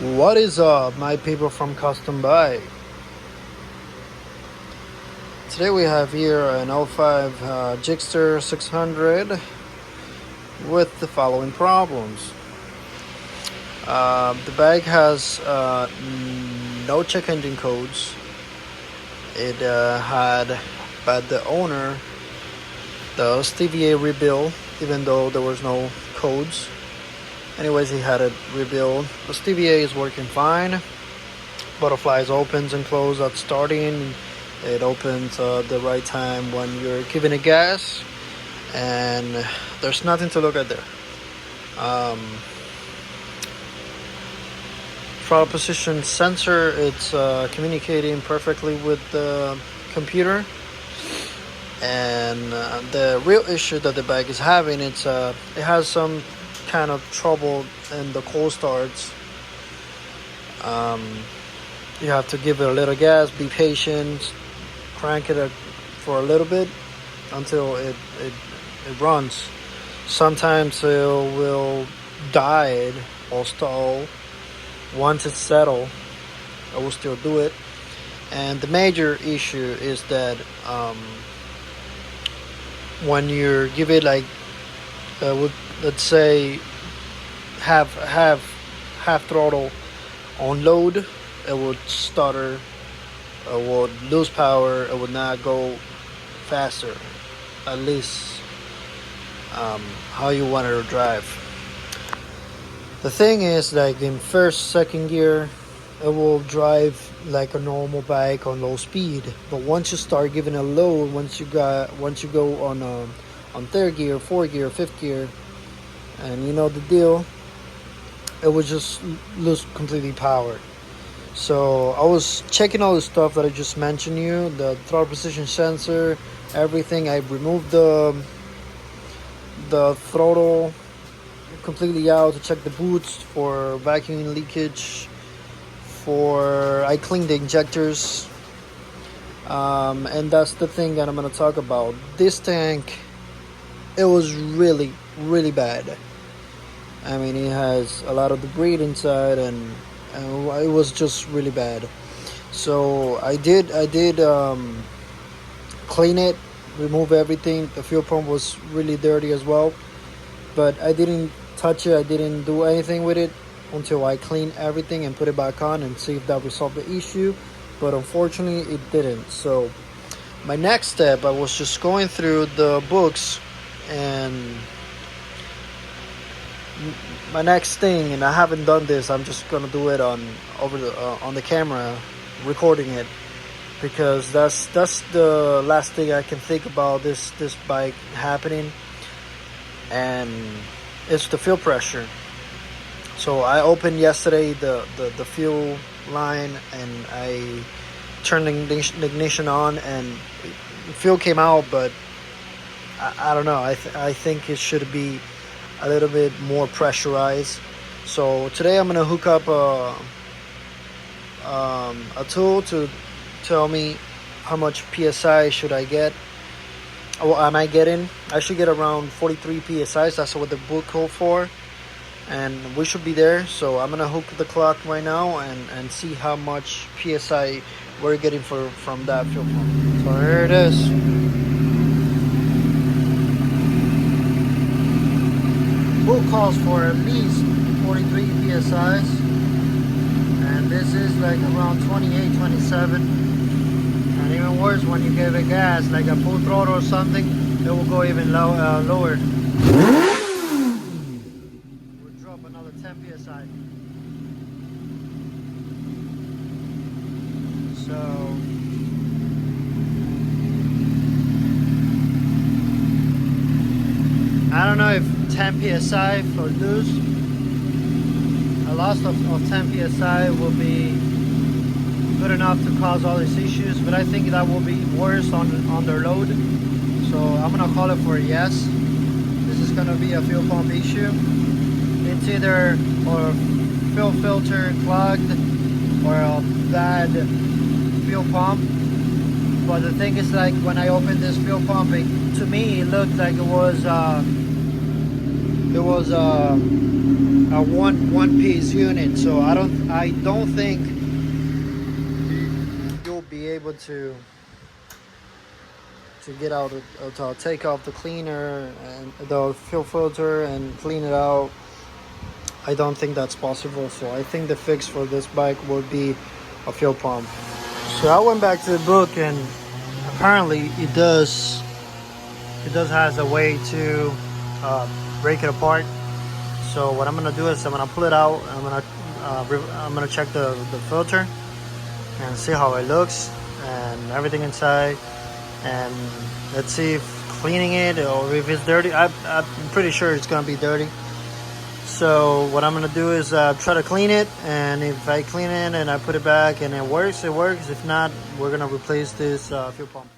What is up, my people from Custom Bike? Today we have here an '05 Gixxer 600 with the following problems. The bike has no check engine codes. It had, by the owner, the TVA rebuild, even though there was no codes. Anyways, he had it rebuilt. The TVA is working fine. Butterflies opens and closes at starting. It opens the right time when you're giving it gas, and there's nothing to look at there. Throttle position sensor, it's communicating perfectly with the computer. And the real issue that the bike is having, it has some kind of trouble in the cold starts. You have to give it a little gas, be patient, crank it for a little bit until it runs. Sometimes it will die or stall. Once it's settled, I will still do it. And the major issue is that when you give it like, let's say half throttle on load, it would stutter, it would lose power, it would not go faster, at least how you want it to drive. The thing is, like in first, second gear, it will drive like a normal bike on low speed. But once you start giving a load, once you go on third gear, fourth gear, fifth gear, and you know the deal, it would just lose completely power. So I was checking all the stuff that I just mentioned you, the throttle position sensor, everything. I removed the throttle completely out to check the boots for vacuum leakage. I cleaned the injectors, and that's the thing that I'm going to talk about. This tank, it was really bad. I mean, it has a lot of debris inside, and it was just really bad. So I did clean it, remove everything. The fuel pump was really dirty as well, but I didn't touch it. I didn't do anything with it until I clean everything and put it back on and see if that resolved the issue. But unfortunately it didn't. So my next step, I was just going through the books, and my next thing, and I haven't done this, I'm just gonna do it on the camera, recording it, because that's the last thing I can think about this bike happening, and it's the fuel pressure. So I opened yesterday the fuel line, and I turned the ignition on, and fuel came out, but I don't know. I think it should be a little bit more pressurized. So today I'm gonna hook up a tool to tell me how much PSI should I get. What am I getting? I should get around 43 PSIs. That's what the book called for, and we should be there. So I'm gonna hook the clock right now and see how much PSI we're getting from that fuel pump. So here it is. Book calls for at least 43 PSIs, and this is like around 28, 27. And even worse, when you give it gas, like a full throttle or something, it will go even lower. We'll drop another 10 psi. So I don't know if 10 psi for loose, a loss of 10 psi will be good enough to cause all these issues, but I think that will be worse on their load. So I'm gonna call it for a yes. This is gonna be a fuel pump issue. It's either or fuel filter clogged or a bad fuel pump. But the thing is, like when I opened this fuel pump, to me it looked like it was a one piece unit. So I don't think you'll be able to get out to take off the cleaner and the fuel filter and clean it out. I don't think that's possible. So I think the fix for this bike would be a fuel pump. So I went back to the book, and apparently it does has a way to break it apart. So what I'm gonna do is I'm gonna pull it out. I'm gonna check the filter and see how it looks and everything inside, and let's see if cleaning it or if it's dirty. I'm pretty sure it's gonna be dirty. So what I'm gonna do is try to clean it, and if I clean it and I put it back and it works, it works. If not, we're gonna replace this fuel pump.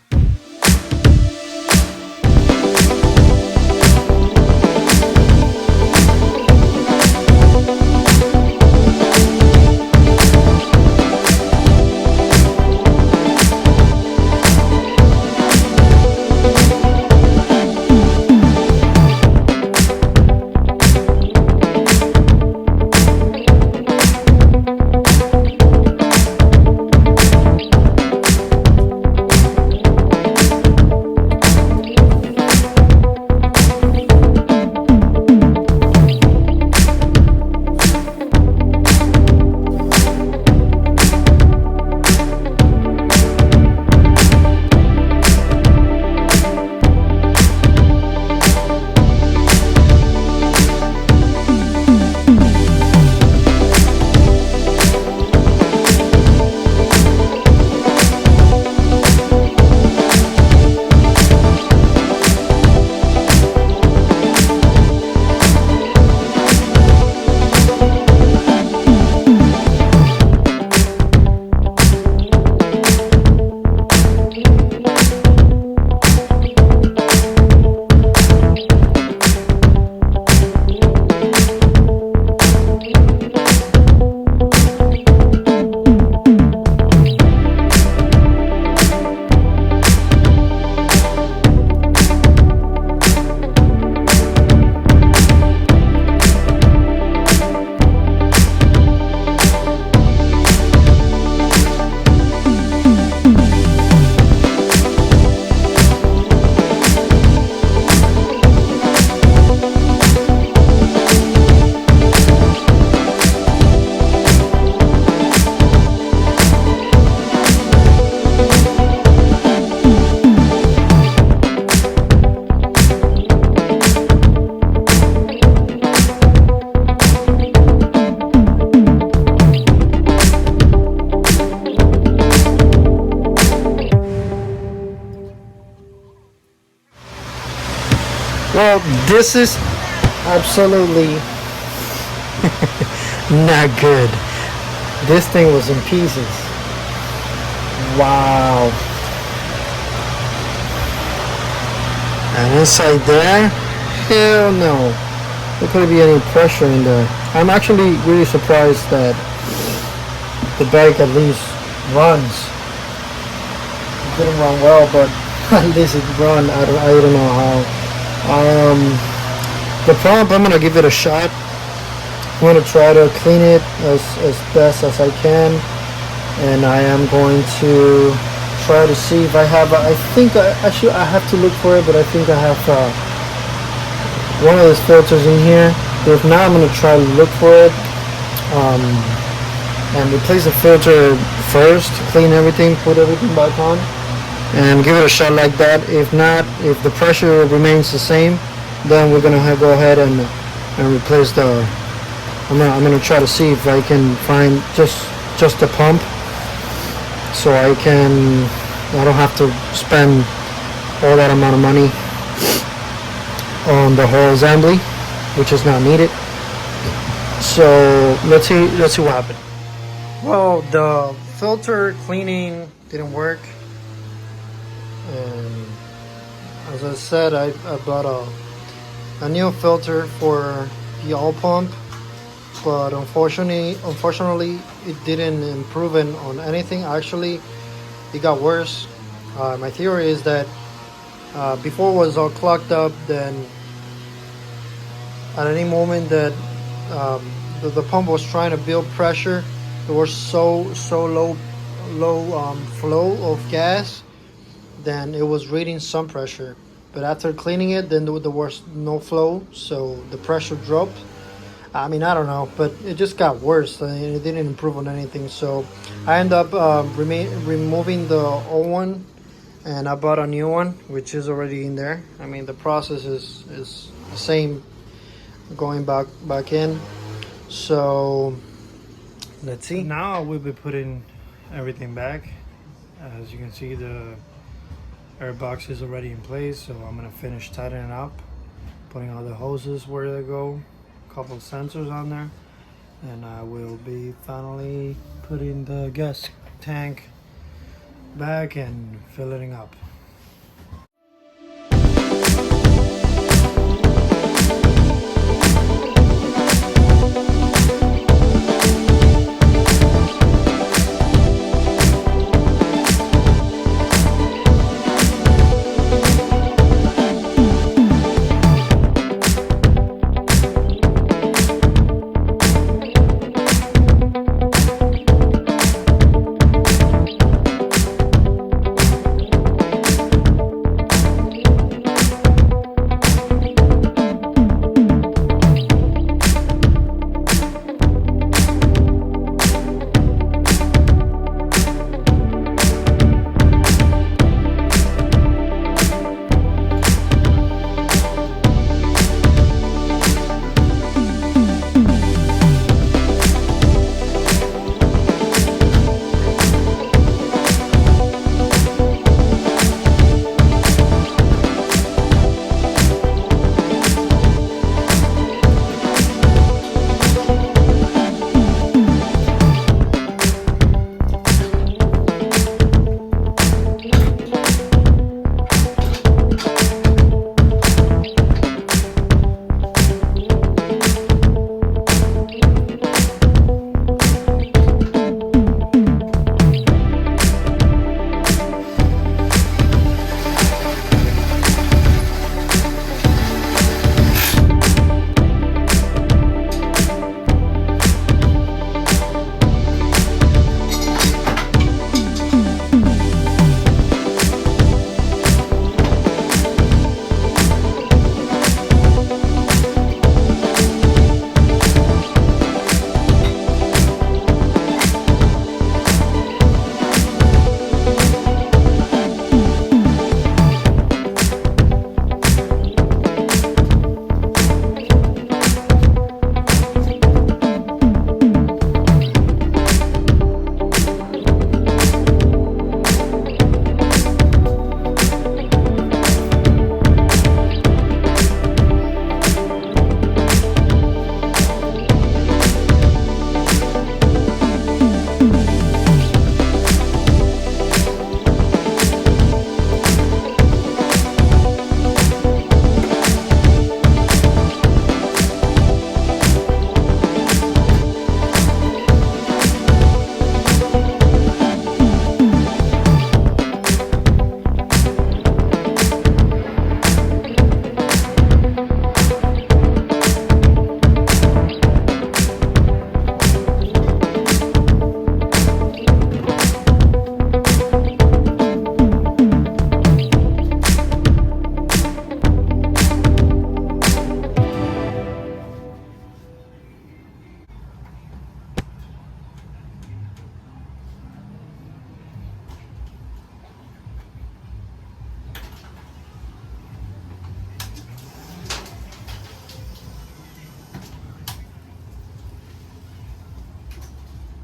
Well, this is absolutely not good. This thing was in pieces. Wow. And inside there, hell no. There couldn't be any pressure in there. I'm actually really surprised that the bike at least runs. It didn't run well, but at least it run. I don't know how. The pump, I'm gonna give it a shot. I'm gonna try to clean it as best as I can, and I am going to try to see if I have. I think I have to look for it, but I think I have one of these filters in here. If not, I'm gonna try to look for it and replace the filter first, clean everything, put everything back on, and give it a shot like that. If not, if the pressure remains the same, then we're gonna go ahead and replace the. I'm gonna try to see if I can find just the pump, so I don't have to spend all that amount of money on the whole assembly, which is not needed. So let's see what happened. Well, the filter cleaning didn't work. And as I said, I bought a new filter for the oil pump, but unfortunately it didn't improve on anything. Actually, it got worse. My theory is that before it was all clogged up, then at any moment that the pump was trying to build pressure. There was so low flow of gas. Then it was reading some pressure, but after cleaning it, then there was no flow, so the pressure dropped. I mean, I don't know, but it just got worse. I mean, it didn't improve on anything. So I ended up removing the old one, and I bought a new one, which is already in there. I mean, the process is the same, going back in. So let's see. Now we'll be putting everything back. As you can see, the air box is already in place, so I'm gonna finish tightening up, putting all the hoses where they go, a couple of sensors on there, and I will be finally putting the gas tank back and filling it up.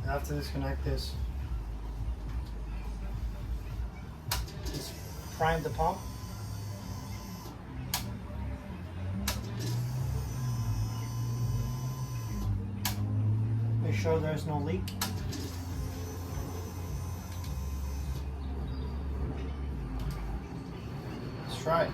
I have to disconnect this. Just prime the pump. Make sure there's no leak. Let's try it.